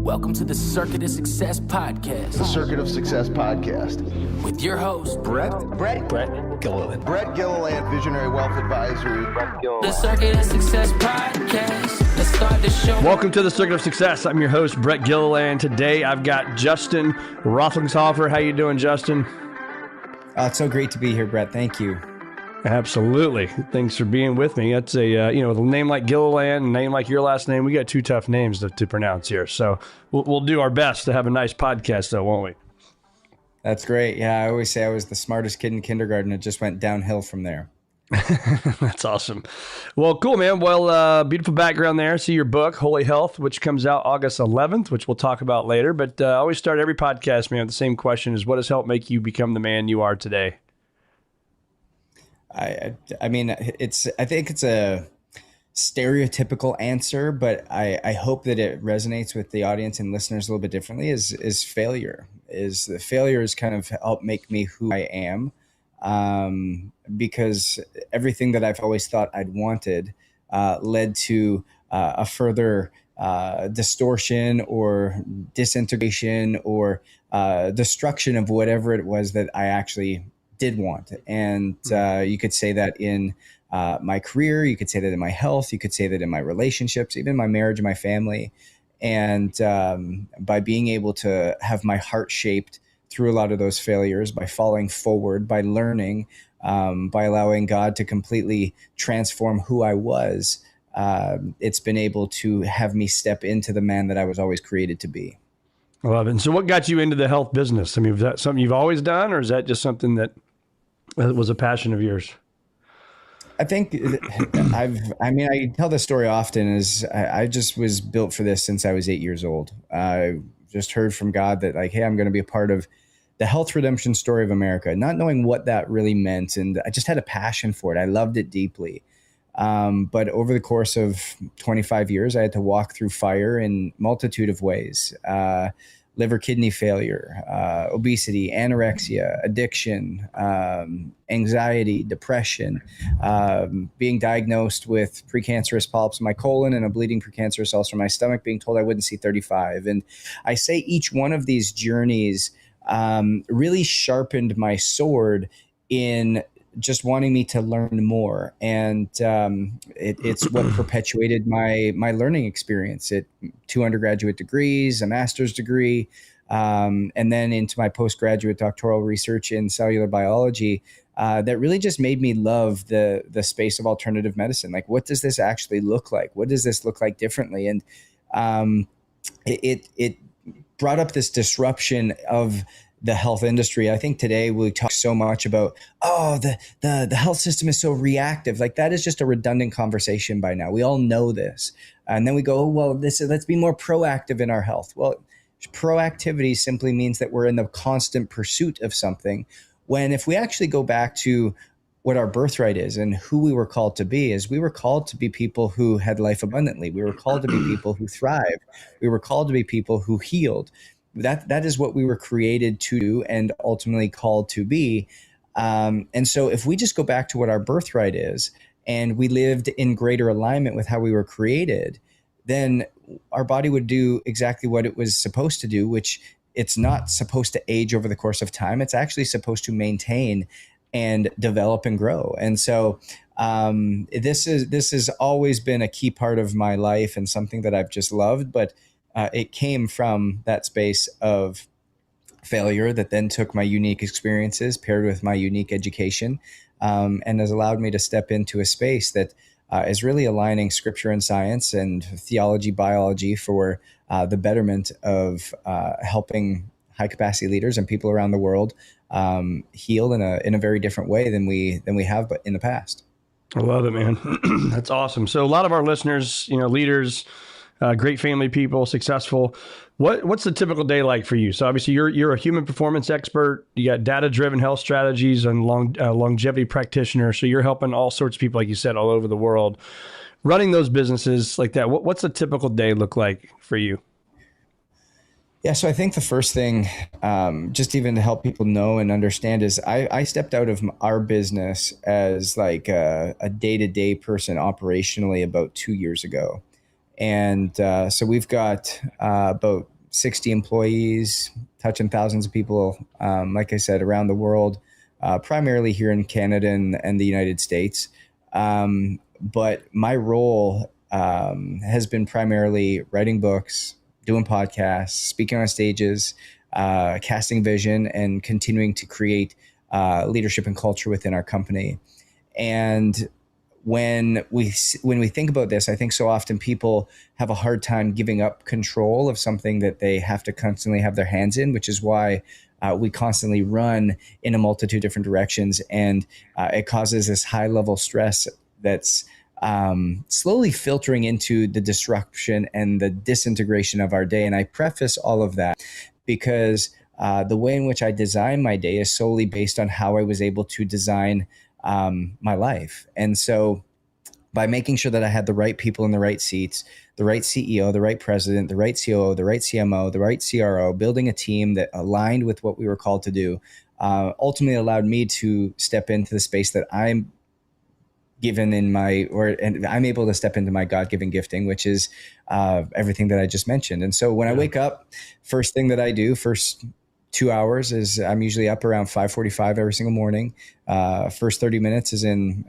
Welcome to the Circuit of Success Podcast. The Circuit of Success Podcast. With your host, Brett Gilliland. Brett Gilliland, Visionary Wealth Advisory. The Circuit of Success Podcast. Let's start the show. Welcome to the Circuit of Success. I'm your host, Brett Gilliland. Today, I've got Justin Roethlingshoefer. How you doing, Justin? It's so great to be here, Brett. Thank you. Absolutely. Thanks for being with me. That's a, with a name like Gilliland, a name like your last name, we got two tough names to pronounce here. So we'll do our best to have a nice podcast though, won't we? That's great. Yeah, I always say I was the smartest kid in kindergarten. It just went downhill from there. That's awesome. Well, cool, man. Well, beautiful background there. See your book, Holy Health, which comes out August 11th, which we'll talk about later. But I always start every podcast, man, with the same question is, what has helped make you become the man you are today? I mean, I think it's a stereotypical answer, but I hope that it resonates with the audience and listeners a little bit differently. Is failure. The failure has kind of helped make me who I am, because everything that I've always thought I'd wanted led to a further distortion or disintegration or destruction of whatever it was that I actually did want. And you could say that in my career, you could say that in my health, you could say that in my relationships, even my marriage and my family. And by being able to have my heart shaped through a lot of those failures, by falling forward, by learning, by allowing God to completely transform who I was, it's been able to have me step into the man that I was always created to be. I love it. And so what got you into the health business? I mean, was that something you've always done, or is that just something that was a passion of yours? I think I tell this story often is I just was built for this since I was 8 years old. I just heard from God that like, hey, I'm going to be a part of the health redemption story of America, not knowing what that really meant. And I just had a passion for it. I loved it deeply. But over the course of 25 years, I had to walk through fire in multitude of ways. Liver, kidney failure, obesity, anorexia, addiction, anxiety, depression, being diagnosed with precancerous polyps in my colon and a bleeding precancerous ulcer in my stomach, being told I wouldn't see 35. And I say each one of these journeys really sharpened my sword in just wanting me to learn more. And it's what perpetuated my learning experience. 2 undergraduate degrees, a master's degree, and then into my postgraduate doctoral research in cellular biology, that really just made me love the space of alternative medicine. Like, what does this actually look like? What does this look like differently? And it brought up this disruption of the health industry. I think today we talk so much about, the health system is so reactive. Like, that is just a redundant conversation by now. We all know this. And then we go, let's be more proactive in our health. Well, proactivity simply means that we're in the constant pursuit of something. When if we actually go back to what our birthright is and who we were called to be, is we were called to be people who had life abundantly. We were called to be people who thrived. We were called to be people who healed. That is what we were created to do and ultimately called to be. And so if we just go back to what our birthright is and we lived in greater alignment with how we were created, then our body would do exactly what it was supposed to do, which it's not supposed to age over the course of time. It's actually supposed to maintain and develop and grow. And so this has always been a key part of my life and something that I've just loved. But it came from that space of failure that then took my unique experiences paired with my unique education, and has allowed me to step into a space that is really aligning scripture and science and theology, biology for the betterment of helping high capacity leaders and people around the world heal in a very different way than we have in the past. I love it, man. That's awesome. So a lot of our listeners, leaders, great family people, successful. What's the typical day like for you? So obviously you're a human performance expert. You got data-driven health strategies and longevity practitioner. So you're helping all sorts of people, like you said, all over the world, running those businesses like that. What's a typical day look like for you? Yeah, so I think the first thing, just even to help people know and understand, is I stepped out of our business as like a day-to-day person operationally about 2 years ago. And so we've got about 60 employees, touching thousands of people, like I said, around the world, primarily here in Canada and the United States. But my role has been primarily writing books, doing podcasts, speaking on stages, casting vision, and continuing to create leadership and culture within our company. And when we think about this, I think so often people have a hard time giving up control of something that they have to constantly have their hands in, which is why we constantly run in a multitude of different directions, and it causes this high level stress that's slowly filtering into the disruption and the disintegration of our day. And I preface all of that because the way in which I design my day is solely based on how I was able to design my life. And so by making sure that I had the right people in the right seats, the right CEO, the right president, the right COO, the right CMO, the right CRO, building a team that aligned with what we were called to do, ultimately allowed me to step into the space that I'm given and I'm able to step into my God-given gifting, which is everything that I just mentioned. And so when I wake up, first thing that I do, first 2 hours is I'm usually up around 5:45 every single morning. First 30 minutes is in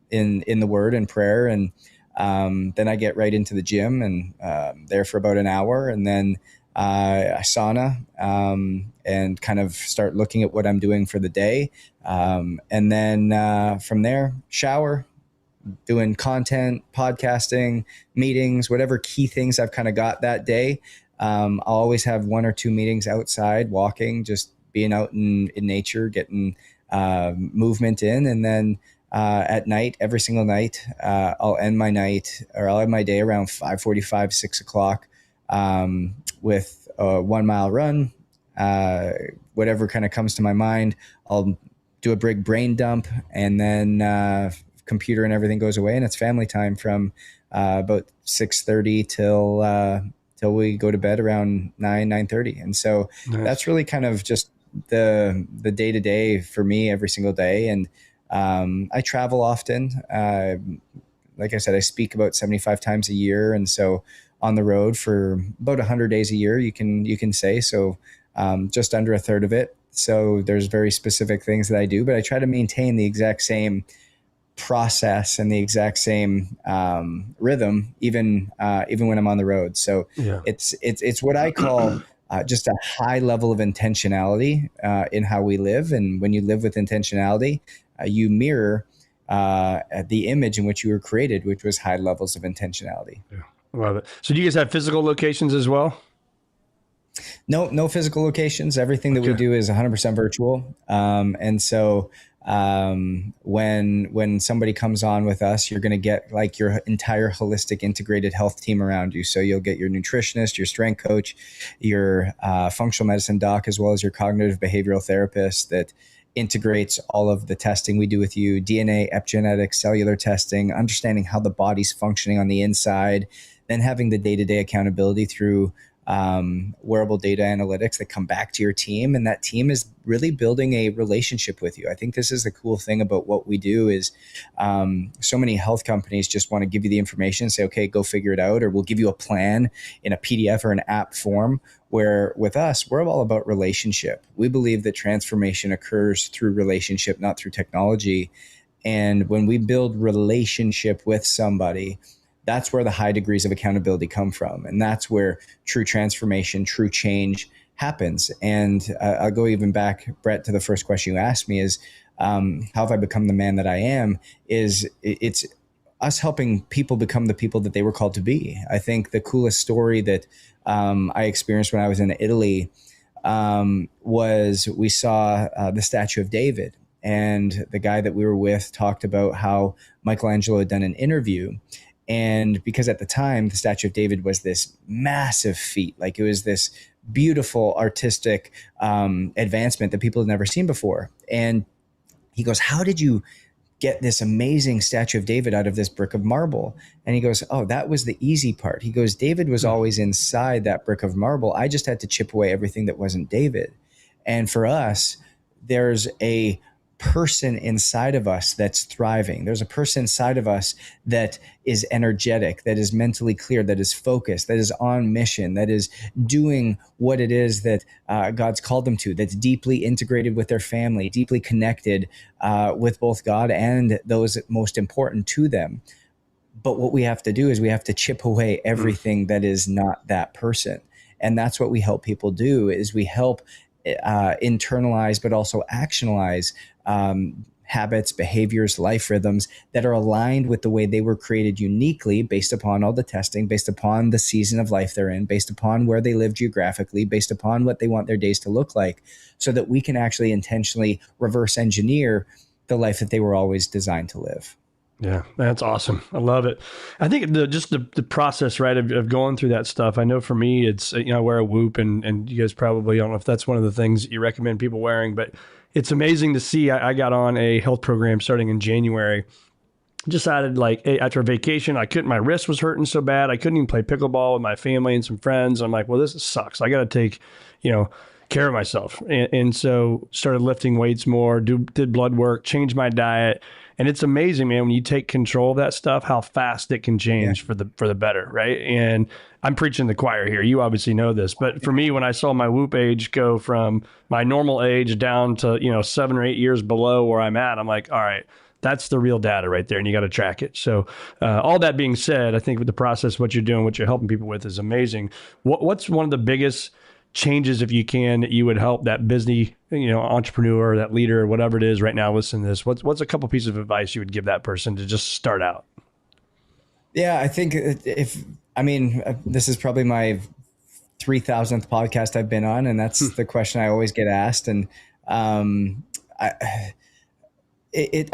the word and prayer. And then I get right into the gym and there for about an hour. And then I sauna and kind of start looking at what I'm doing for the day. And then from there, shower, doing content, podcasting, meetings, whatever key things I've kind of got that day. I'll always have 1 or 2 meetings outside, walking, just being out in nature, getting movement in. And then at night, every single night, I'll end my day around 5:45, 6 o'clock with a 1 mile run, whatever kind of comes to my mind. I'll do a big brain dump, and then computer and everything goes away, and it's family time from about 6:30 till we go to bed around 9:30. And so That's really kind of just the day to day for me every single day. And I travel often. Like I said, I speak about 75 times a year. And so on the road for about 100 days a year, you can say, so just under a third of it. So there's very specific things that I do, but I try to maintain the exact same process and the exact same rhythm, even when I'm on the road. So it's what I call just a high level of intentionality in how we live. And when you live with intentionality, you mirror the image in which you were created, which was high levels of intentionality. Yeah. Love it. So do you guys have physical locations as well? No physical locations. Everything that we do is 100% virtual. And so when somebody comes on with us, you're going to get like your entire holistic integrated health team around you. So you'll get your nutritionist, your strength coach, your functional medicine doc, as well as your cognitive behavioral therapist that integrates all of the testing we do with you, DNA, epigenetics, cellular testing, understanding how the body's functioning on the inside, then having the day-to-day accountability through wearable data analytics that come back to your team. And that team is really building a relationship with you. I think this is the cool thing about what we do is so many health companies just want to give you the information and say, okay, go figure it out, or we'll give you a plan in a PDF or an app form, where with us, we're all about relationship. We believe that transformation occurs through relationship, not through technology. And when we build relationship with somebody, that's where the high degrees of accountability come from. And that's where true transformation, true change happens. And I'll go even back, Brett, to the first question you asked me is, how have I become the man that I am? It's us helping people become the people that they were called to be. I think the coolest story that I experienced when I was in Italy was we saw the statue of David. And the guy that we were with talked about how Michelangelo had done an interview. And because at the time, the Statue of David was this massive feat, like it was this beautiful artistic advancement that people had never seen before. And he goes, how did you get this amazing Statue of David out of this brick of marble? And he goes, oh, that was the easy part. He goes, David was always inside that brick of marble. I just had to chip away everything that wasn't David. And for us, there's a person inside of us that's thriving. There's a person inside of us that is energetic, that is mentally clear, that is focused, that is on mission, that is doing what it is that God's called them to, that's deeply integrated with their family, deeply connected with both God and those most important to them. But what we have to do is we have to chip away everything that is not that person. And that's what we help people do, is we help internalize, but also actionalize habits, behaviors, life rhythms that are aligned with the way they were created uniquely, based upon all the testing, based upon the season of life they're in, based upon where they live geographically, based upon what they want their days to look like, so that we can actually intentionally reverse engineer the life that they were always designed to live. Yeah, that's awesome. I love it. I think the process, right, of going through that stuff. I know for me, it's, I wear a Whoop, and you guys probably, I don't know if that's one of the things that you recommend people wearing, but it's amazing to see. I got on a health program starting in January. Decided after a vacation, my wrist was hurting so bad. I couldn't even play pickleball with my family and some friends. I'm like, well, this sucks. I got to take, care of myself. And so started lifting weights more, did blood work, changed my diet. And it's amazing, man, when you take control of that stuff, how fast it can change for the better, right? And I'm preaching the choir here. You obviously know this, but for me, when I saw my Whoop age go from my normal age down to 7 or 8 years below where I'm at, I'm like, all right, that's the real data right there, and you got to track it. So all that being said, I think with the process, what you're doing, what you're helping people with is amazing. What's one of the biggest changes, if you can, that you would help that busy, entrepreneur, that leader, whatever it is right now, listen to this. What's a couple pieces of advice you would give that person to just start out? Yeah, I think this is probably my 3,000th podcast I've been on, and that's the question I always get asked. And I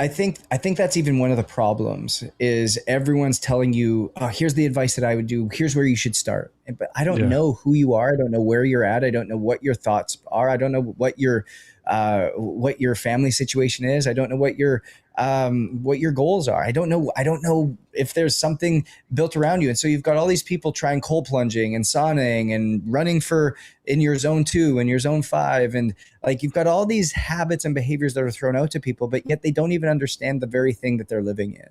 think that's even one of the problems, is everyone's telling you, oh, here's the advice that I would do. Here's where you should start. But I don't know who you are. I don't know where you're at. I don't know what your thoughts are. I don't know what your family situation is. I don't know what your goals are. I don't know if there's something built around you. And so you've got all these people trying cold plunging and sauning and running in your zone 2 and your zone 5. And you've got all these habits and behaviors that are thrown out to people, but yet they don't even understand the very thing that they're living in.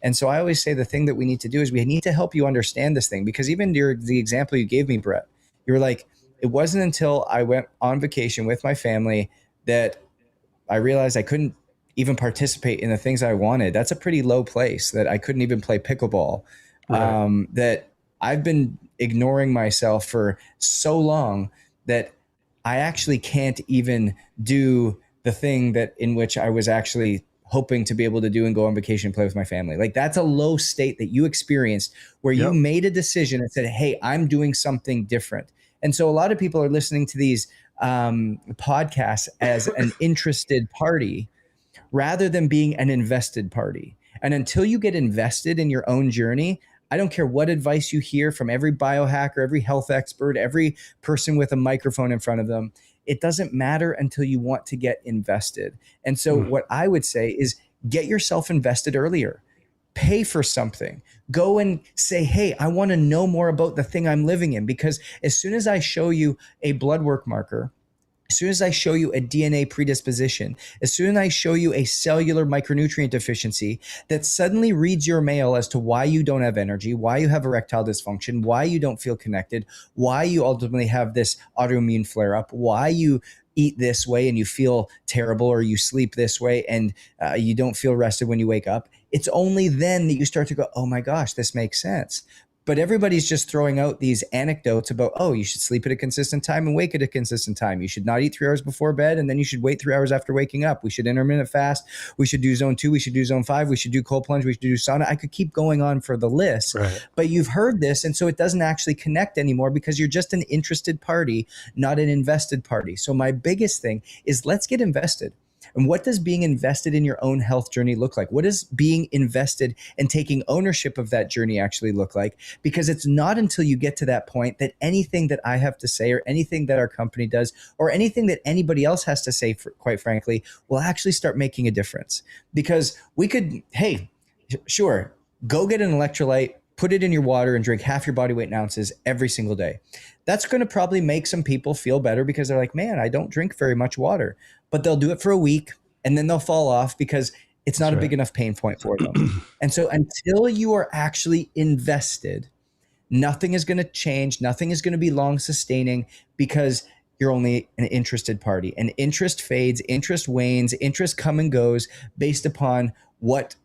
And so I always say the thing that we need to do is we need to help you understand this thing, because even the example you gave me, Brett, you were like, it wasn't until I went on vacation with my family that I realized I couldn't even participate in the things I wanted. That's a pretty low place, that I couldn't even play pickleball. Right. That I've been ignoring myself for so long that I actually can't even do the thing that in which I was actually hoping to be able to do and go on vacation and play with my family. That's a low state that you experienced, where you made a decision and said, hey, I'm doing something different. And so a lot of people are listening to these podcasts as an interested party rather than being an invested party. And until you get invested in your own journey, I don't care what advice you hear from every biohacker, every health expert, every person with a microphone in front of them. It doesn't matter until you want to get invested. And so what I would say is get yourself invested earlier. Pay for something. Go and say, hey, I want to know more about the thing I'm living in. Because as soon as I show you a blood work marker, as soon as I show you a DNA predisposition, as soon as I show you a cellular micronutrient deficiency that suddenly reads your mail as to why you don't have energy, why you have erectile dysfunction, why you don't feel connected, why you ultimately have this autoimmune flare-up, why you eat this way and you feel terrible, or you sleep this way and you don't feel rested when you wake up, it's only then that you start to go, oh my gosh, this makes sense. But everybody's just throwing out these anecdotes about, oh, you should sleep at a consistent time and wake at a consistent time. You should not eat 3 hours before bed, and then you should wait 3 hours after waking up. We should intermittent fast. We should do zone 2. We should do zone 5. We should do cold plunge. We should do sauna. I could keep going on for the list. Right. But you've heard this, and so it doesn't actually connect anymore, because you're just an interested party, not an invested party. So my biggest thing is, let's get invested. And what does being invested in your own health journey look like? What does being invested and taking ownership of that journey actually look like? Because it's not until you get to that point that anything that I have to say, or anything that our company does, or anything that anybody else has to say, quite frankly, will actually start making a difference. Because we could, hey, sure, go get an electrolyte, put it in your water, and drink half your body weight in ounces every single day. That's going to probably make some people feel better, because they're like, man, I don't drink very much water. But they'll do it for a week, and then they'll fall off because it's not a big enough pain point for them. And so until you are actually invested, nothing is going to change. Nothing is going to be long sustaining because you're only an interested party. And interest fades, interest wanes, interest come and goes based upon what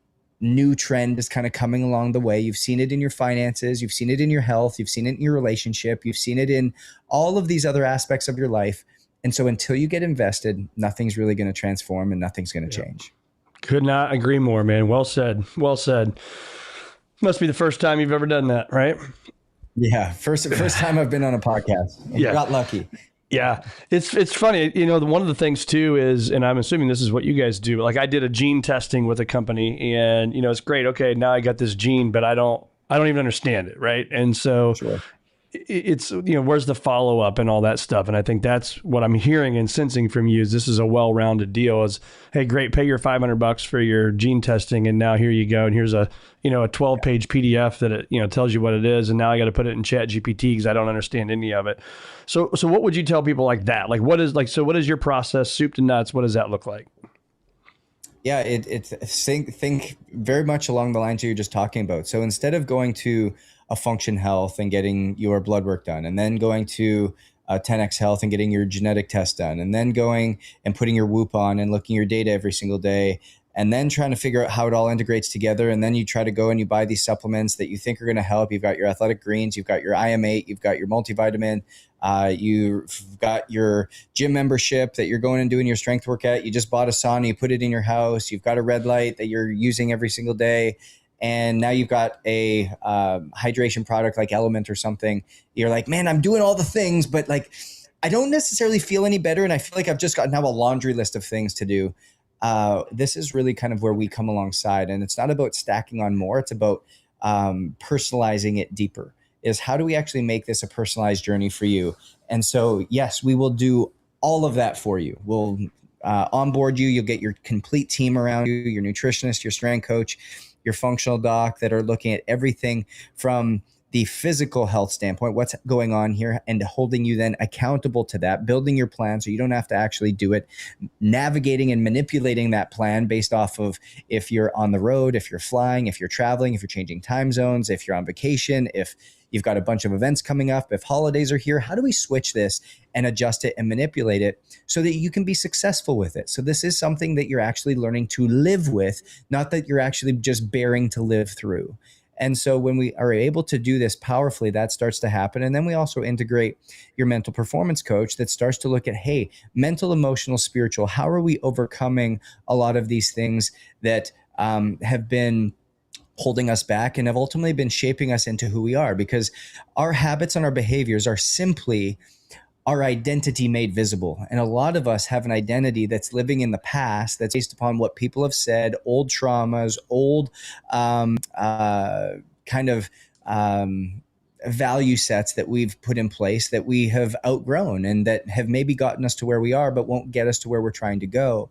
new trend is kind of coming along the way. You've seen it in your finances. You've seen it in your health. You've seen it in your relationship. You've seen it in all of these other aspects of your life. And so until you get invested, nothing's really going to transform and nothing's going to change. Could not agree more, man. Well said. Well said. Must be the first time you've ever done that, right? Yeah. First time I've been on a podcast. Yeah. Got lucky. Yeah. It's funny. One of the things too is, and I'm assuming this is what you guys do, like I did a gene testing with a company and, it's great. Okay. Now I got this gene, but I don't even understand it. Right. And so it's, where's the follow-up and all that stuff. And I think that's what I'm hearing and sensing from you is this is a well-rounded deal is, hey, great, pay your $500 for your gene testing. And now here you go. And here's a 12-page PDF that it, tells you what it is. And now I got to put it in Chat GPT because I don't understand any of it. So what would you tell people like that? Like, what is your process, soup to nuts? What does that look like? Yeah, think very much along the lines you're just talking about. So instead of going to a Function Health and getting your blood work done, and then going to 10X Health and getting your genetic test done, and then going and putting your Whoop on and looking at your data every single day, and then trying to figure out how it all integrates together. And then you try to go and you buy these supplements that you think are going to help. You've got your Athletic Greens, you've got your IM8, you've got your multivitamin, you've got your gym membership that you're going and doing your strength workout. You just bought a sauna, you put it in your house. You've got a red light that you're using every single day. And now you've got a hydration product like Element or something. You're like, man, I'm doing all the things, but like, I don't necessarily feel any better. And I feel like I've just got now a laundry list of things to do. This is really kind of where we come alongside. And it's not about stacking on more. It's about personalizing it deeper. Is how do we actually make this a personalized journey for you? And so, yes, we will do all of that for you. We'll onboard you. You'll get your complete team around you, your nutritionist, your strength coach, your functional doc that are looking at everything from the physical health standpoint, what's going on here, and holding you then accountable to that, building your plan so you don't have to actually do it, navigating and manipulating that plan based off of if you're on the road, if you're flying, if you're traveling, if you're changing time zones, if you're on vacation, if you've got a bunch of events coming up, if holidays are here. How do we switch this and adjust it and manipulate it so that you can be successful with it? So this is something that you're actually learning to live with, not that you're actually just bearing to live through. And so when we are able to do this powerfully, that starts to happen. And then we also integrate your mental performance coach that starts to look at, hey, mental, emotional, spiritual, how are we overcoming a lot of these things that have been holding us back and have ultimately been shaping us into who we are? Because our habits and our behaviors are simply our identity made visible. And a lot of us have an identity that's living in the past that's based upon what people have said, old traumas, old value sets that we've put in place that we have outgrown and that have maybe gotten us to where we are, but won't get us to where we're trying to go.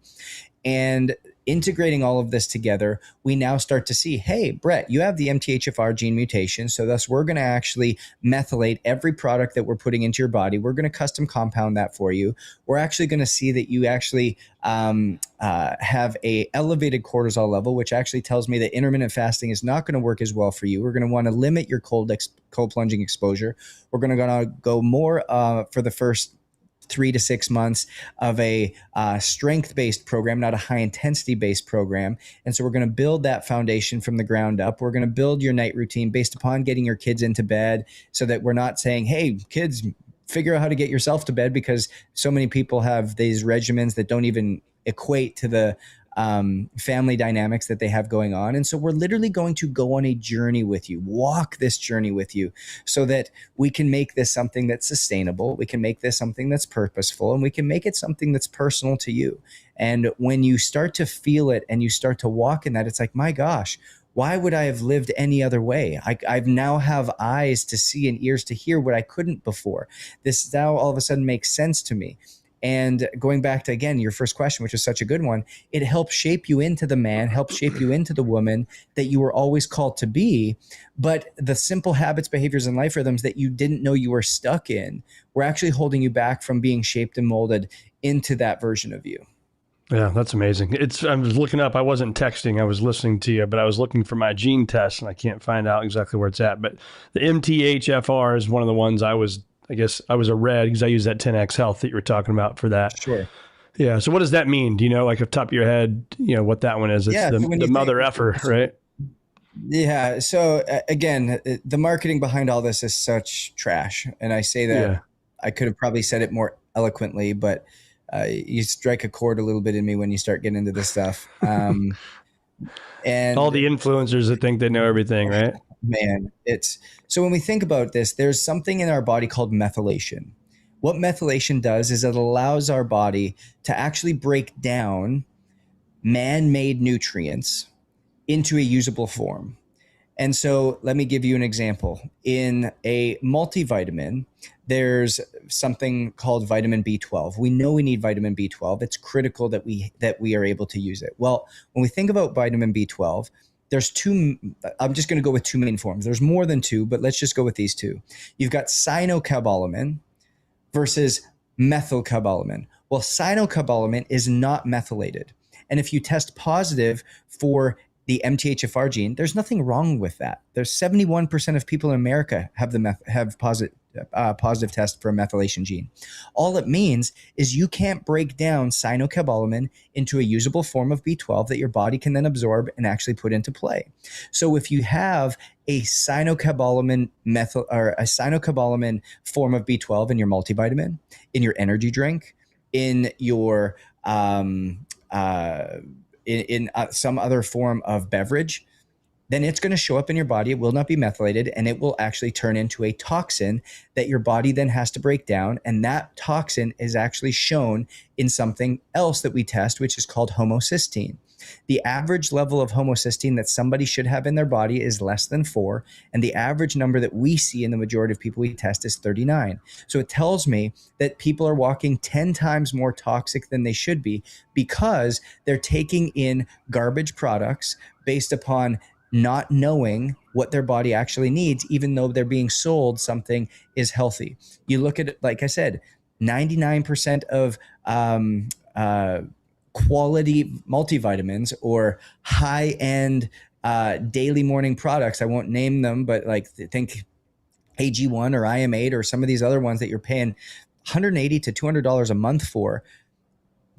And integrating all of this together, we now start to see, hey, Brett, you have the MTHFR gene mutation. So thus we're going to actually methylate every product that we're putting into your body. We're going to custom compound that for you. We're actually going to see that you actually have a elevated cortisol level, which actually tells me that intermittent fasting is not going to work as well for you. We're going to want to limit your cold plunging exposure. We're going to go more for the first 3 to 6 months of a strength-based program, not a high-intensity-based program. And so we're going to build that foundation from the ground up. We're going to build your night routine based upon getting your kids into bed so that we're not saying, hey, kids, figure out how to get yourself to bed, because so many people have these regimens that don't even equate to the family dynamics that they have going on. And so we're literally going to go on a journey with you, walk this journey with you so that we can make this something that's sustainable. We can make this something that's purposeful, and we can make it something that's personal to you. And when you start to feel it and you start to walk in that, it's like, my gosh, why would I have lived any other way? I now have eyes to see and ears to hear what I couldn't before. This now all of a sudden makes sense to me. And going back to, again, your first question, which is such a good one, it helps shape you into the man, helps shape you into the woman that you were always called to be. But the simple habits, behaviors, and life rhythms that you didn't know you were stuck in were actually holding you back from being shaped and molded into that version of you. Yeah, that's amazing. I was looking up, I wasn't texting, I was listening to you, but I was looking for my gene test and I can't find out exactly where it's at. But the MTHFR is one of the ones I guess I was a red because I use that 10X health that you were talking about for that. Sure. Yeah. So what does that mean? Do you know, like off the top of your head, what that one is? It's Yeah. So the mother effer, right? Yeah. So again, the marketing behind all this is such trash. And I say that I could have probably said it more eloquently, but you strike a chord a little bit in me when you start getting into this stuff. And all the influencers that think they know everything, right? Man, so when we think about this, there's something in our body called methylation. What methylation does is it allows our body to actually break down man-made nutrients into a usable form. And so let me give you an example. In a multivitamin, there's something called vitamin B12. We know we need vitamin B12. It's critical that we are able to use it. Well, when we think about vitamin B12, there's two, I'm just going to go with two main forms. There's more than two, but let's just go with these two. You've got cyanocobalamin versus methylcobalamin. Well, cyanocobalamin is not methylated. And if you test positive for the MTHFR gene, there's nothing wrong with that. There's 71% of people in America have positive test for a methylation gene. All it means is you can't break down cyanocobalamin into a usable form of B12 that your body can then absorb and actually put into play. So if you have a cyanocobalamin form of B12 in your multivitamin, in your energy drink, in your some other form of beverage, then it's going to show up in your body. It will not be methylated, and it will actually turn into a toxin that your body then has to break down. And that toxin is actually shown in something else that we test, which is called homocysteine. The average level of homocysteine that somebody should have in their body is less than 4, and the average number that we see in the majority of people we test is 39. So it tells me that people are walking 10 times more toxic than they should be because they're taking in garbage products based upon not knowing what their body actually needs, even though they're being sold something is healthy. You look at it, like I said, 99% of quality multivitamins or high-end daily morning products, I won't name them, but like think AG1 or IM8 or some of these other ones that you're paying $180 to $200 a month for,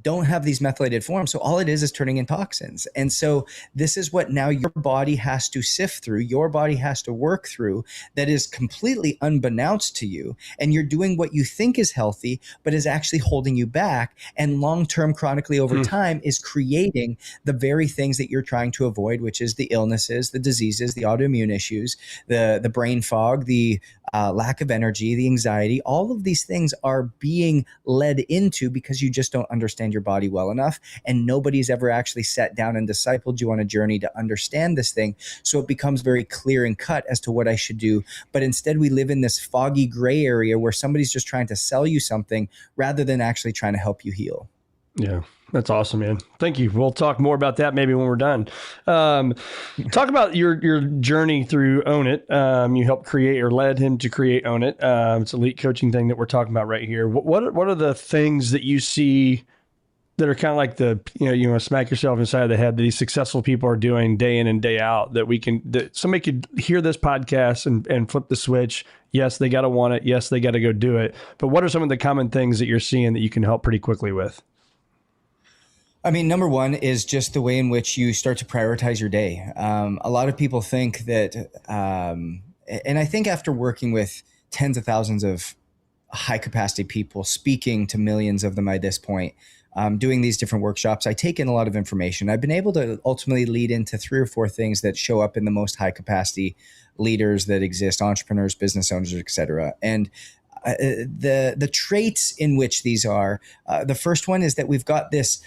don't have these methylated forms. So all it is turning in toxins. And so this is what now your body has to sift through, your body has to work through, that is completely unbeknownst to you. And you're doing what you think is healthy, but is actually holding you back. And long-term, chronically over time is creating the very things that you're trying to avoid, which is the illnesses, the diseases, the autoimmune issues, the brain fog, the lack of energy, the anxiety. All of these things are being led into because you just don't understand your body well enough, and nobody's ever actually sat down and discipled you on a journey to understand this thing, so it becomes very clear and cut as to what I should do. But instead we live in this foggy gray area where somebody's just trying to sell you something rather than actually trying to help you heal. Yeah, that's awesome, man. Thank you. We'll talk more about that maybe when we're done. Talk about your journey through Own It. You helped create or led him to create Own It. It's an elite coaching thing that we're talking about right here. What are the things that you see that are kind of like the, you want to smack yourself inside of the head that these successful people are doing day in and day out, that somebody could hear this podcast and flip the switch? Yes, they got to want it. Yes, they got to go do it. But what are some of the common things that you're seeing that you can help pretty quickly with? I mean, number one is just the way in which you start to prioritize your day. A lot of people think that, and I think after working with tens of thousands of high capacity people, speaking to millions of them at this point, doing these different workshops, I take in a lot of information. I've been able to ultimately lead into 3 or 4 things that show up in the most high capacity leaders that exist, entrepreneurs, business owners, et cetera. And the traits in which these are, the first one is that we've got this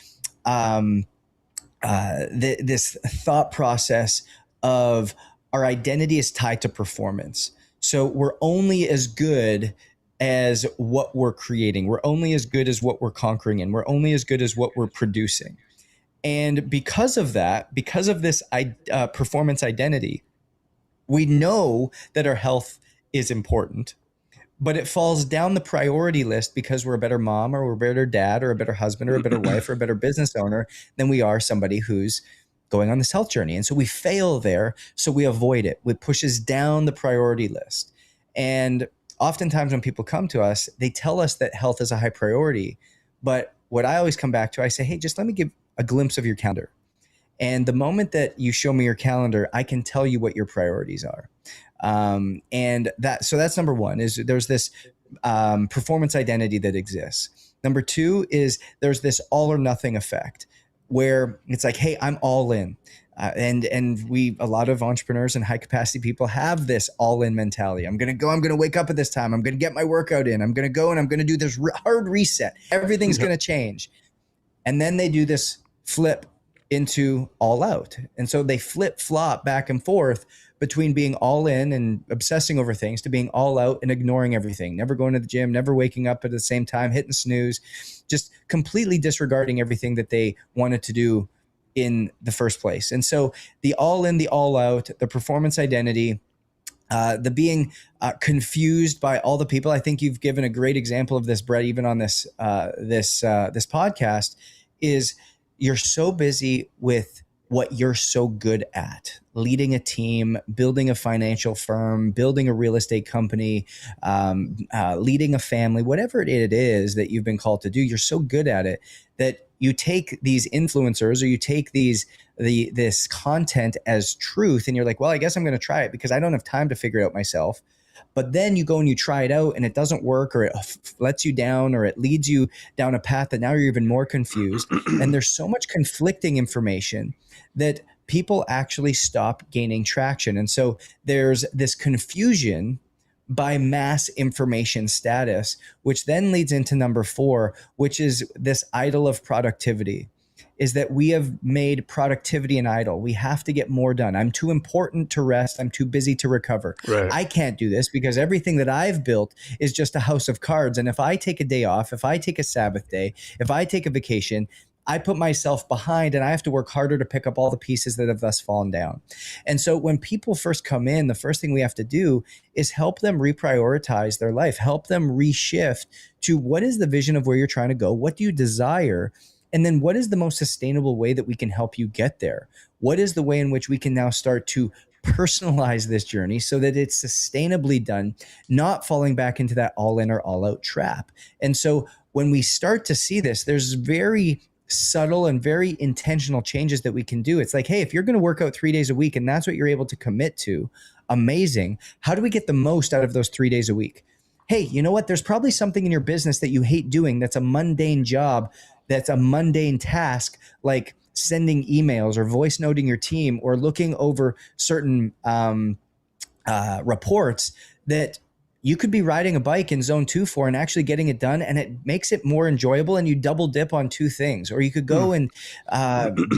this thought process of our identity is tied to performance. So we're only as good as what we're creating. We're only as good as what we're conquering, and we're only as good as what we're producing. And because of that, because of this performance identity, we know that our health is important, but it falls down the priority list because we're a better mom or we're a better dad or a better husband or a better wife or a better business owner than we are somebody who's going on this health journey. And so we fail there. So we avoid it. It pushes down the priority list. And oftentimes when people come to us, they tell us that health is a high priority. But what I always come back to, I say, hey, just let me give a glimpse of your calendar. And the moment that you show me your calendar, I can tell you what your priorities are. So that's number one, is there's this performance identity that exists. Number two is there's this all or nothing effect where it's like, hey, I'm all in. And a lot of entrepreneurs and high capacity people have this all in mentality. I'm going to wake up at this time. I'm going to get my workout in. I'm going to go and I'm going to do this hard reset. Everything's going to change. And then they do this flip into all out. And so they flip flop back and forth between being all in and obsessing over things to being all out and ignoring everything, never going to the gym, never waking up at the same time, hitting snooze, just completely disregarding everything that they wanted to do in the first place. And so the all in, the all out, the performance identity, the being confused by all the people. I think you've given a great example of this, Brett, even on this podcast, is you're so busy with what you're so good at, leading a team, building a financial firm, building a real estate company, leading a family, whatever it is that you've been called to do, you're so good at it that you take these influencers or you take this content as truth and you're like, well, I guess I'm going to try it because I don't have time to figure it out myself. But then you go and you try it out and it doesn't work, or it lets you down, or it leads you down a path that now you're even more confused. And there's so much conflicting information that people actually stop gaining traction. And so there's this confusion by mass information status, which then leads into number 4, which is this idol of productivity. Is that we have made productivity an idol. We have to get more done. I'm too important to rest. I'm too busy to recover. Right. I can't do this because everything that I've built is just a house of cards. And if I take a day off, if I take a Sabbath day, if I take a vacation, I put myself behind and I have to work harder to pick up all the pieces that have thus fallen down. And so when people first come in, the first thing we have to do is help them reprioritize their life, help them reshift to what is the vision of where you're trying to go? What do you desire? And then what is the most sustainable way that we can help you get there? What is the way in which we can now start to personalize this journey so that it's sustainably done, not falling back into that all in or all out trap? And so when we start to see this, there's very subtle and very intentional changes that we can do. It's like, hey, if you're going to work out 3 days a week and that's what you're able to commit to, amazing. How do we get the most out of those 3 days a week? Hey, you know what? There's probably something in your business that you hate doing that's a mundane job, that's a mundane task, like sending emails or voice noting your team or looking over certain reports that you could be riding a bike in zone 2 for and actually getting it done, and it makes it more enjoyable, and you double dip on 2 things. Or you could go and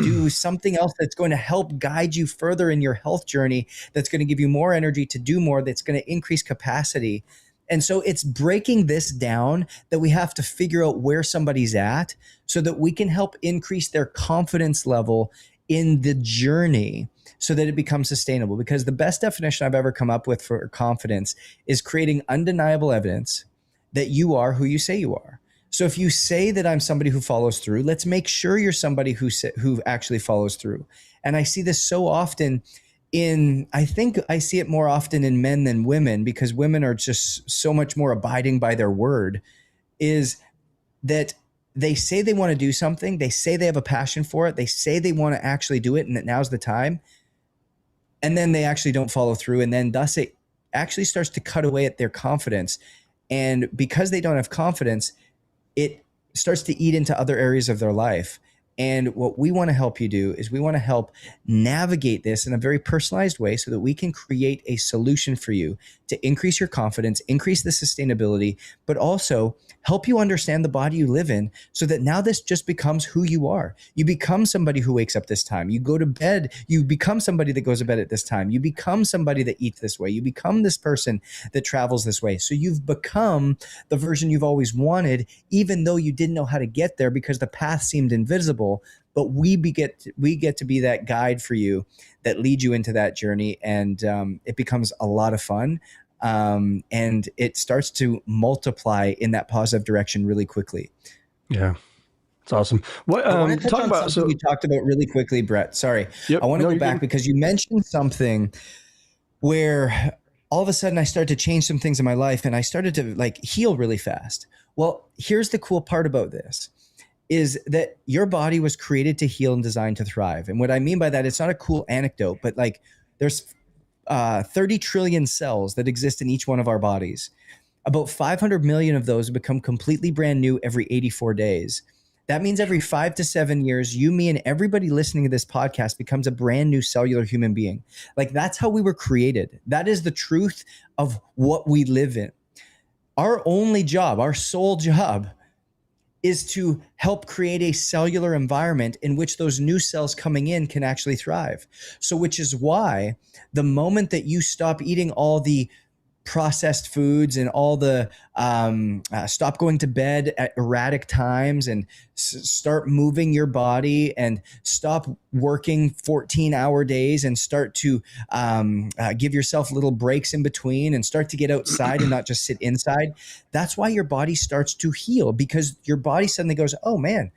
do something else that's going to help guide you further in your health journey, that's going to give you more energy to do more, that's going to increase capacity. And so it's breaking this down that we have to figure out where somebody's at so that we can help increase their confidence level in the journey so that it becomes sustainable. Because the best definition I've ever come up with for confidence is creating undeniable evidence that you are who you say you are. So if you say that I'm somebody who follows through, let's make sure you're somebody who actually follows through. And I see this so often I think I see it more often in men than women, because women are just so much more abiding by their word, is that they say they want to do something. They say they have a passion for it. They say they want to actually do it and that now's the time. And then they actually don't follow through. And then thus it actually starts to cut away at their confidence. And because they don't have confidence, it starts to eat into other areas of their life. And what we want to help you do is we want to help navigate this in a very personalized way so that we can create a solution for you to increase your confidence, increase the sustainability, but also help you understand the body you live in so that now this just becomes who you are. You become somebody who wakes up this time. You go to bed. You become somebody that goes to bed at this time. You become somebody that eats this way. You become this person that travels this way. So you've become the version you've always wanted, even though you didn't know how to get there because the path seemed invisible. But we get to be that guide for you that leads you into that journey, and it becomes a lot of fun. and it starts to multiply in that positive direction really quickly. Yeah. It's awesome. What I want to touch talk on about something you talked about really quickly, Brett. Sorry. Yep. I want to No, go back because you mentioned something where all of a sudden I started to change some things in my life and I started to like heal really fast. Well, here's the cool part about this is that your body was created to heal and designed to thrive. And what I mean by that, it's not a cool anecdote, but like there's 30 trillion cells that exist in each one of our bodies. About 500 million of those become completely brand new every 84 days. That means every 5 to 7 years, you, me, and everybody listening to this podcast becomes a brand new cellular human being. Like that's how we were created. That is the truth of what we live in. Our only job, our sole job, is to help create a cellular environment in which those new cells coming in can actually thrive. So which is why the moment that you stop eating all the processed foods and all the stop going to bed at erratic times and start moving your body and stop working 14-hour days and start to give yourself little breaks in between and start to get outside and not just sit inside. That's why your body starts to heal, because your body suddenly goes, oh man,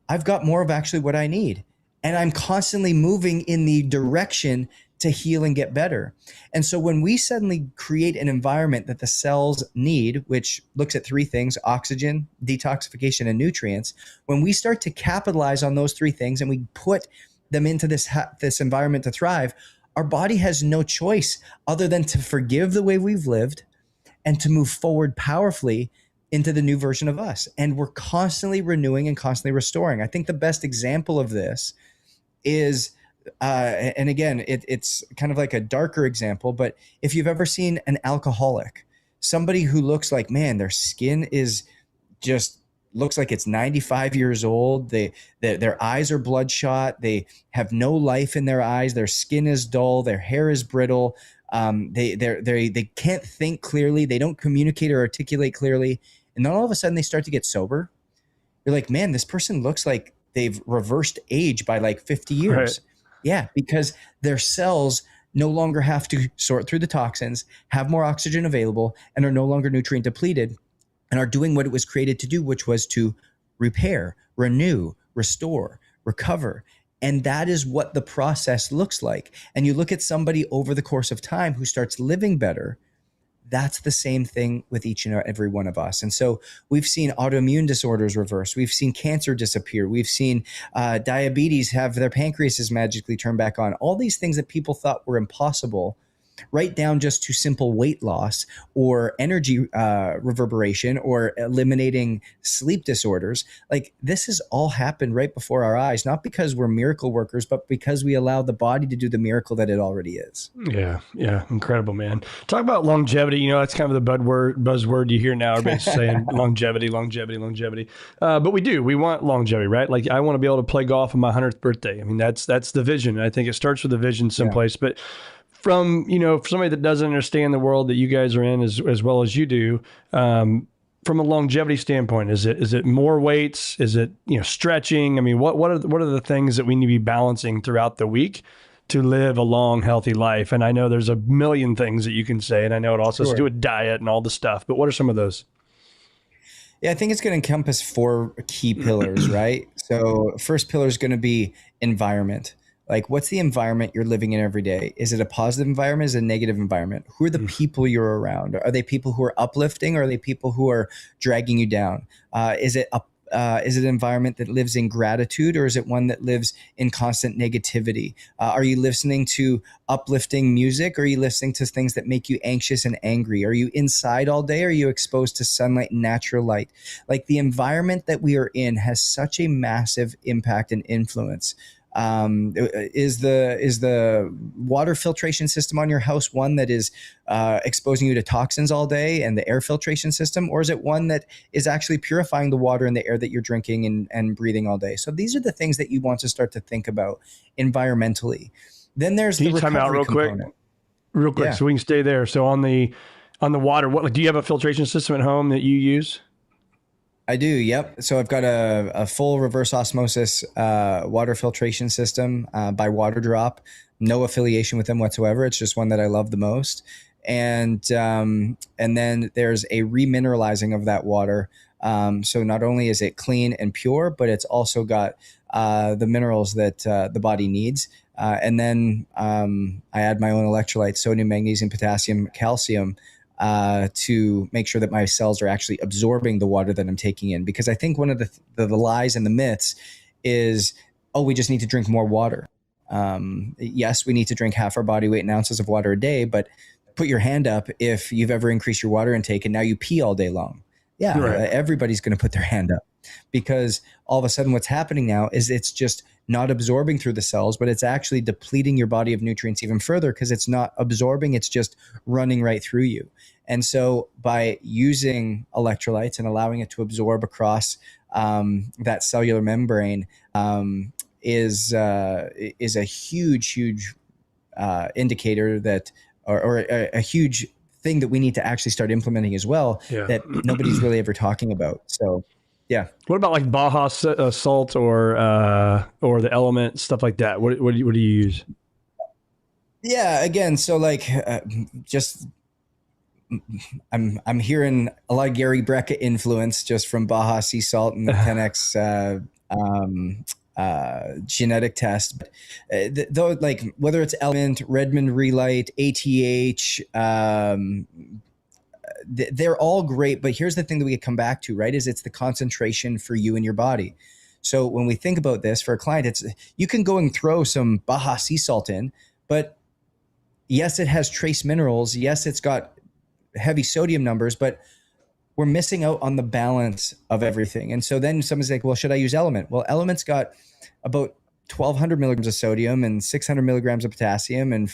I've got more of actually what I need. And I'm constantly moving in the direction to heal and get better. And so when we suddenly create an environment that the cells need, which looks at three things, oxygen, detoxification, and nutrients, when we start to capitalize on those three things and we put them into this environment to thrive, our body has no choice other than to forgive the way we've lived and to move forward powerfully into the new version of us. And we're constantly renewing and constantly restoring. I think the best example of this is and again, it's kind of like a darker example, but if you've ever seen an alcoholic, somebody who looks like, man, their skin is just looks like it's 95 years old. Their eyes are bloodshot. They have no life in their eyes. Their skin is dull. Their hair is brittle. They can't think clearly. They don't communicate or articulate clearly. And then all of a sudden they start to get sober. You're like, man, this person looks like they've reversed age by like 50 years. Right. Yeah, because their cells no longer have to sort through the toxins, have more oxygen available, and are no longer nutrient depleted, and are doing what it was created to do, which was to repair, renew, restore, recover. And that is what the process looks like. And you look at somebody over the course of time who starts living better. That's the same thing with each and every one of us. And so we've seen autoimmune disorders reverse. We've seen cancer disappear. We've seen diabetes have their pancreases magically turn back on. All these things that people thought were impossible, right down just to simple weight loss or energy reverberation or eliminating sleep disorders. Like this has all happened right before our eyes, not because we're miracle workers, but because we allow the body to do the miracle that it already is. Yeah. Yeah. Incredible, man. Talk about longevity. You know, that's kind of the buzzword you hear now. Everybody's saying longevity. But we want longevity, right? Like I want to be able to play golf on my 100th birthday. I mean, that's the vision. I think it starts with a vision someplace, but from, for somebody that doesn't understand the world that you guys are in as well as you do, from a longevity standpoint, is it more weights? Is it, stretching? I mean, what are the things that we need to be balancing throughout the week to live a long, healthy life? And I know there's a million things that you can say, and I know it also has to do with diet and all the stuff, but what are some of those? Yeah, I think it's going to encompass 4 key pillars, right? So first pillar is going to be environment. Like, what's the environment you're living in every day? Is it a positive environment? Is it a negative environment? Who are the people you're around? Are they people who are uplifting, or are they people who are dragging you down? Is it an environment that lives in gratitude, or is it one that lives in constant negativity? Are you listening to uplifting music, or are you listening to things that make you anxious and angry? Are you inside all day, or are you exposed to sunlight and natural light? Like, the environment that we are in has such a massive impact and influence. Is the water filtration system on your house one that is exposing you to toxins all day, and the air filtration system, or is it one that is actually purifying the water and the air that you're drinking and breathing all day? So these are the things that you want to start to think about environmentally. Then there's the recovery time out real component. Quick, Yeah. so we can stay there. So on the water, do you have a filtration system at home that you use? I do. Yep. So I've got a full reverse osmosis water filtration system by Water Drop. No affiliation with them whatsoever. It's just one that I love the most. and then there's a remineralizing of that water. So not only is it clean and pure, but it's also got the minerals that the body needs. And then I add my own electrolytes: sodium, magnesium, potassium, calcium, to make sure that my cells are actually absorbing the water that I'm taking in. Because I think one of the lies and the myths is, oh, we just need to drink more water. Yes, we need to drink half our body weight in ounces of water a day, but put your hand up if you've ever increased your water intake and now you pee all day long. Yeah, right. Everybody's going to put their hand up, because all of a sudden what's happening now is it's just not absorbing through the cells, but it's actually depleting your body of nutrients even further, because it's not absorbing, it's just running right through you. And so by using electrolytes and allowing it to absorb across that cellular membrane is a huge indicator that, or a huge thing that we need to actually start implementing as well, that nobody's really ever talking about. So, yeah. What about like Baja salt or the Element, stuff like that? What do you use? Yeah, again, so like just I'm hearing a lot of Gary Brecka influence just from Baja Sea Salt and the 10x genetic test. But, though, like whether it's Element, Redmond Relight, ATH, they're all great. But here's the thing that we could come back to, right? Is it's the concentration for you and your body. So when we think about this for a client, it's, you can go and throw some Baja Sea Salt in, but yes, it has trace minerals. Yes, it's got heavy sodium numbers, but we're missing out on the balance of everything. And so then someone's like, well, should I use Element? Well, Element's got about 1,200 milligrams of sodium and 600 milligrams of potassium and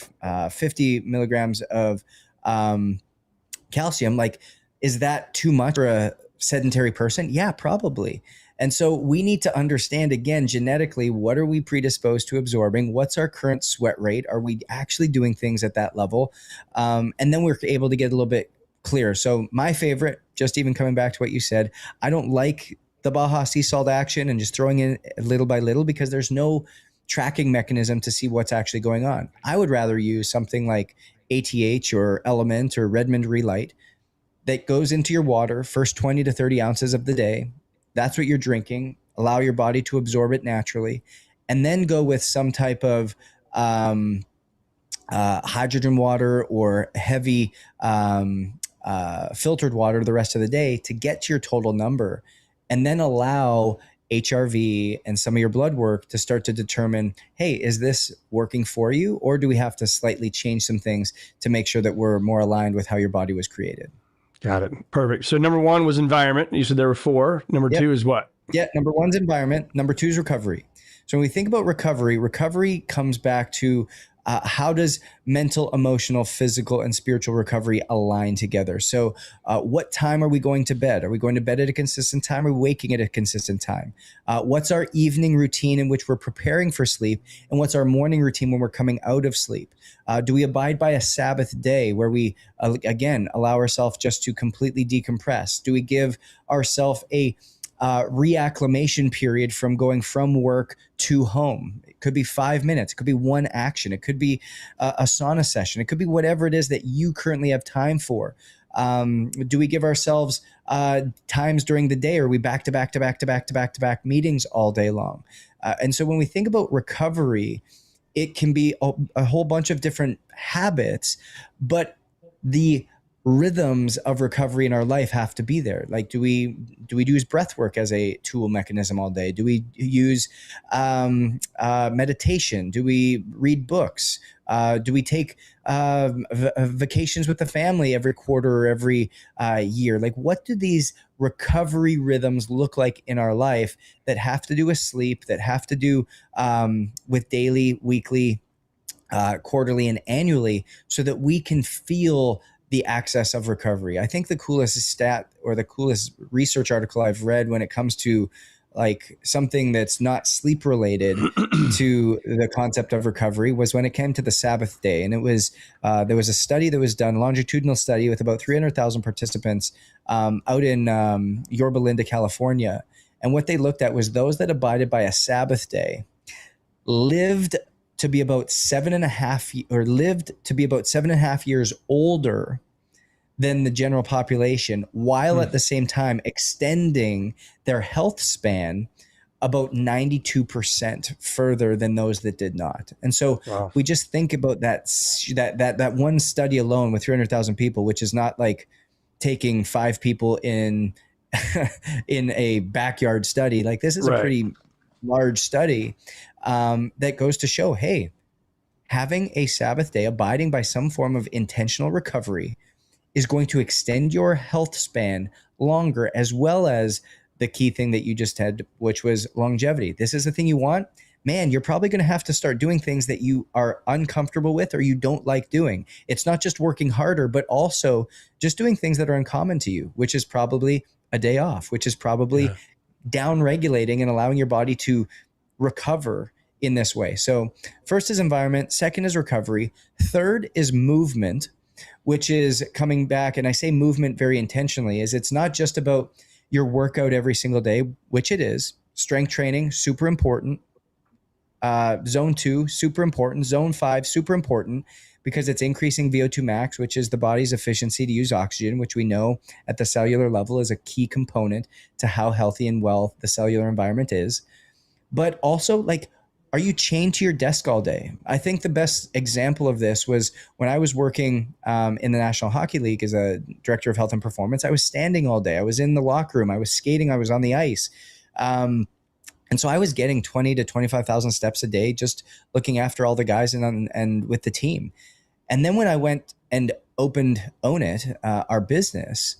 50 milligrams of calcium. Like, is that too much for a sedentary person? Yeah, probably. And so we need to understand, again, genetically, what are we predisposed to absorbing? What's our current sweat rate? Are we actually doing things at that level? And then we're able to get a little bit clearer. So my favorite, just even coming back to what you said, I don't like the Baja Sea Salt action and just throwing in little by little, because there's no tracking mechanism to see what's actually going on. I would rather use something like ATH or Element or Redmond Relight that goes into your water first 20 to 30 ounces of the day. That's what you're drinking. Allow your body to absorb it naturally, and then go with some type of hydrogen water or heavy filtered water the rest of the day to get to your total number, and then allow HRV and some of your blood work to start to determine, hey, is this working for you, or do we have to slightly change some things to make sure that we're more aligned with how your body was created? Got it. Perfect. So number one was environment. You said there were four. Number two is what? Yeah. Number one's environment. Number two is recovery. So when we think about recovery comes back to how does mental, emotional, physical, and spiritual recovery align together? So what time are we going to bed? Are we going to bed at a consistent time? Or are we waking at a consistent time? What's our evening routine in which we're preparing for sleep? And what's our morning routine when we're coming out of sleep? Do we abide by a Sabbath day where we, again, allow ourselves just to completely decompress? Do we give ourselves a reacclimation period from going from work to home? It could be 5 minutes. It could be one action. It could be a sauna session. It could be whatever it is that you currently have time for. Do we give ourselves times during the day? Or are we back to back meetings all day long? And so when we think about recovery, it can be a whole bunch of different habits, but the rhythms of recovery in our life have to be there. Like, do we use breath work as a tool mechanism all day? Do we use meditation? Do we read books? Do we take vacations with the family every quarter or every year? Like, what do these recovery rhythms look like in our life that have to do with sleep, that have to do with daily, weekly, quarterly, and annually, so that we can feel the access of recovery? I think the coolest stat or the coolest research article I've read when it comes to like something that's not sleep related to the concept of recovery was when it came to the Sabbath day. And it was, there was a study that was done, longitudinal study with about 300,000 participants out in Yorba Linda, California. And what they looked at was those that abided by a Sabbath day lived to be about 7.5 or lived to be about 7.5 years older than the general population, while at the same time extending their health span about 92% further than those that did not. And so we just think about that one study alone with 300,000 people, which is not like taking 5 people in a backyard study. Like this is a pretty large study that goes to show, hey, having a Sabbath day, abiding by some form of intentional recovery is going to extend your health span longer, as well as the key thing that you just had, which was longevity. This is the thing you want. Man, you're probably going to have to start doing things that you are uncomfortable with or you don't like doing. It's not just working harder, but also just doing things that are uncommon to you, which is probably a day off, which is probably down regulating and allowing your body to recover in this way. So first is environment, second is recovery, third is movement, which is coming back. And I say movement very intentionally, is it's not just about your workout every single day, which it is. Strength training, super important. Zone 2, super important. Zone 5, super important, because it's increasing VO2 max, which is the body's efficiency to use oxygen, which we know at the cellular level is a key component to how healthy and well the cellular environment is. But also, like, are you chained to your desk all day? I think the best example of this was when I was working in the National Hockey League as a director of health and performance. I was standing all day. I was in the locker room. I was skating. I was on the ice. And so I was getting 20 to 25,000 steps a day, just looking after all the guys and with the team. And then when I went and opened Own It, our business,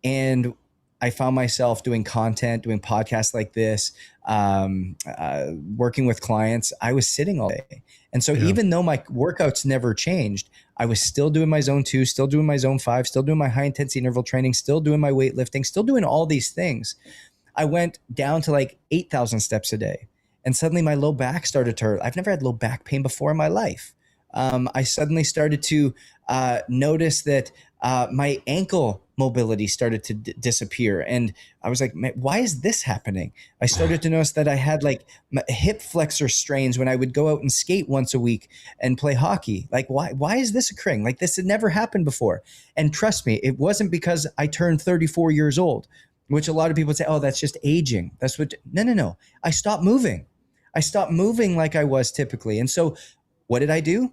and I found myself doing content, doing podcasts like this, working with clients, I was sitting all day. And so even though my workouts never changed, I was still doing my zone 2, still doing my zone 5, still doing my high intensity interval training, still doing my weightlifting, still doing all these things. I went down to like 8,000 steps a day. And suddenly my low back started to hurt. I've never had low back pain before in my life. I suddenly started to notice that my ankle mobility started to disappear. And I was like, why is this happening? I started to notice that I had like hip flexor strains when I would go out and skate once a week and play hockey. Like, why is this occurring? Like, this had never happened before. And trust me, it wasn't because I turned 34 years old, which a lot of people say, oh, that's just aging. That's what, no. I stopped moving. I stopped moving like I was typically. And so what did I do?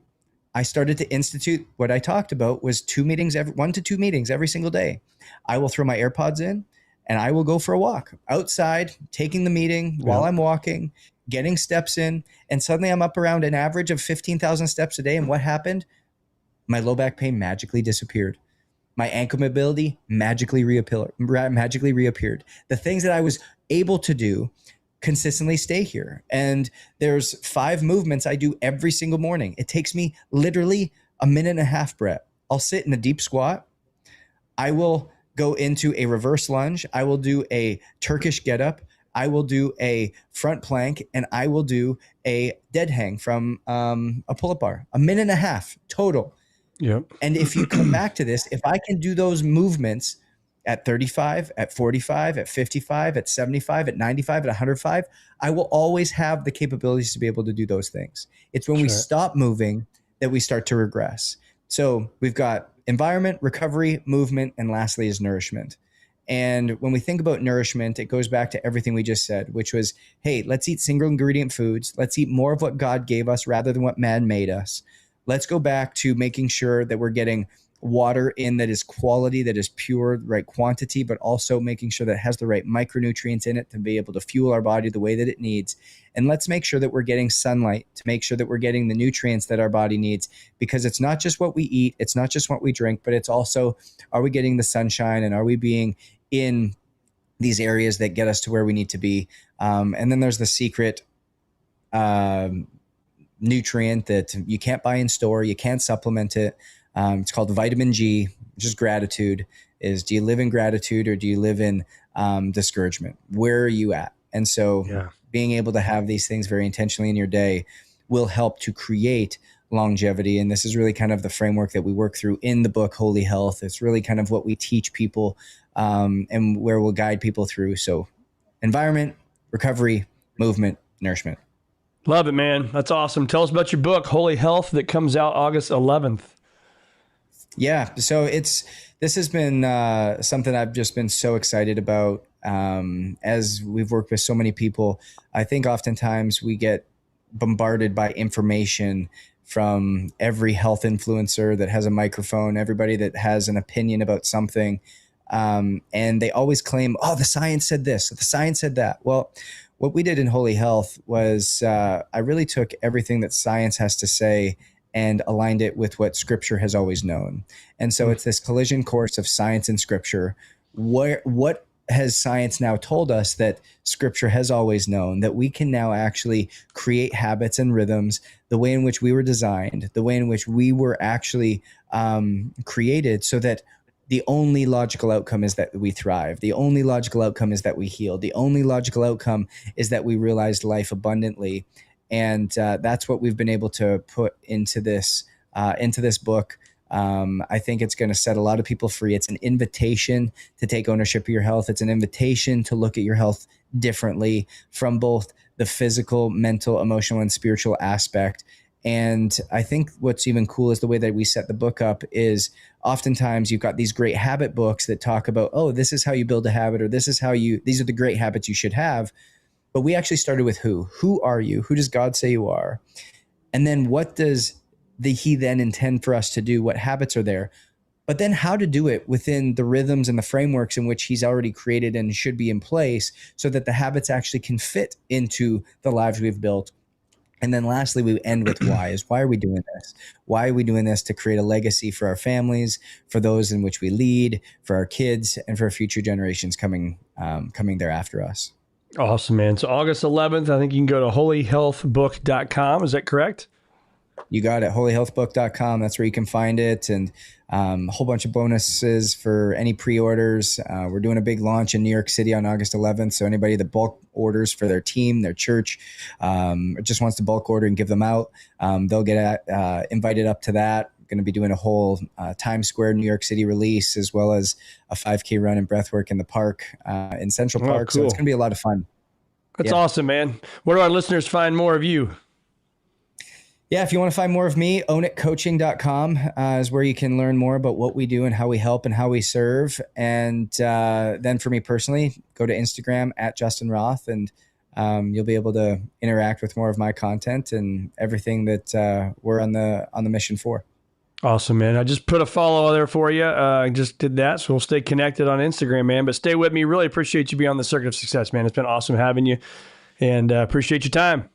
I started to institute what I talked about was 1 to 2 meetings every single day. I will throw my AirPods in and I will go for a walk outside, taking the meeting while I'm walking, getting steps in. And suddenly I'm up around an average of 15,000 steps a day. And what happened? My low back pain magically disappeared. My ankle mobility magically reappeared. The things that I was able to do consistently stay here. And there's 5 movements I do every single morning. It takes me literally a minute and a half, Brett. I'll sit in a deep squat. I will go into a reverse lunge. I will do a Turkish getup. I will do a front plank, and I will do a dead hang from a pull-up bar. A minute and a half total. Yep. And if you come back to this, if I can do those movements at 35, at 45, at 55, at 75, at 95, at 105, I will always have the capabilities to be able to do those things. It's when we stop moving that we start to regress. So we've got environment, recovery, movement, and lastly is nourishment. And when we think about nourishment, it goes back to everything we just said, which was, hey, let's eat single ingredient foods. Let's eat more of what God gave us rather than what man made us. Let's go back to making sure that we're getting water in that is quality, that is pure, right quantity, but also making sure that it has the right micronutrients in it to be able to fuel our body the way that it needs. And let's make sure that we're getting sunlight to make sure that we're getting the nutrients that our body needs, because it's not just what we eat, it's not just what we drink, but it's also, are we getting the sunshine and are we being in these areas that get us to where we need to be? And then there's the secret nutrient that you can't buy in store, you can't supplement it. It's called vitamin G, which is gratitude. Do you live in gratitude or do you live in discouragement? Where are you at? And so being able to have these things very intentionally in your day will help to create longevity. And this is really kind of the framework that we work through in the book, Holy Health. It's really kind of what we teach people and where we'll guide people through. So environment, recovery, movement, nourishment. Love it, man. That's awesome. Tell us about your book, Holy Health, that comes out August 11th. Yeah. So this has been something I've just been so excited about. As we've worked with so many people, I think oftentimes we get bombarded by information from every health influencer that has a microphone, everybody that has an opinion about something. And they always claim, oh, the science said this, the science said that. Well, what we did in Holy Health was I really took everything that science has to say and aligned it with what Scripture has always known. And so it's this collision course of science and Scripture. What has science now told us that Scripture has always known, that we can now actually create habits and rhythms the way in which we were designed, the way in which we were actually created, so that the only logical outcome is that we thrive. The only logical outcome is that we heal. The only logical outcome is that we realize life abundantly. And that's what we've been able to put into this book. I think it's going to set a lot of people free. It's an invitation to take ownership of your health. It's an invitation to look at your health differently from both the physical, mental, emotional, and spiritual aspect. And I think what's even cool is the way that we set the book up is oftentimes you've got these great habit books that talk about, oh, this is how you build a habit, or these are the great habits you should have. But we actually started with who? Who are you? Who does God say you are? And then what does he then intend for us to do? What habits are there? But then how to do it within the rhythms and the frameworks in which he's already created and should be in place so that the habits actually can fit into the lives we've built. And then lastly, we end with why are we doing this? Why are we doing this? To create a legacy for our families, for those in which we lead, for our kids, and for future generations coming there after us. Awesome, man. So August 11th, I think you can go to holyhealthbook.com. Is that correct? You got it. holyhealthbook.com. That's where you can find it. And a whole bunch of bonuses for any pre-orders. We're doing a big launch in New York City on August 11th. So anybody that bulk orders for their team, their church, or just wants to bulk order and give them out, they'll get invited up to that. Going to be doing a whole Times Square, New York City release, as well as a 5K run and breathwork in the park in Central Park. Cool. So it's going to be a lot of fun. That's awesome, man. Where do our listeners find more of you? Yeah, if you want to find more of me, ownitcoaching.com is where you can learn more about what we do and how we help and how we serve. And then for me personally, go to Instagram at Justin Roth, and you'll be able to interact with more of my content and everything that we're on the mission for. Awesome, man. I just put a follow there for you. I just did that, so we'll stay connected on Instagram, man. But stay with me. Really appreciate you being on the Circuit of Success, man. It's been awesome having you, and appreciate your time.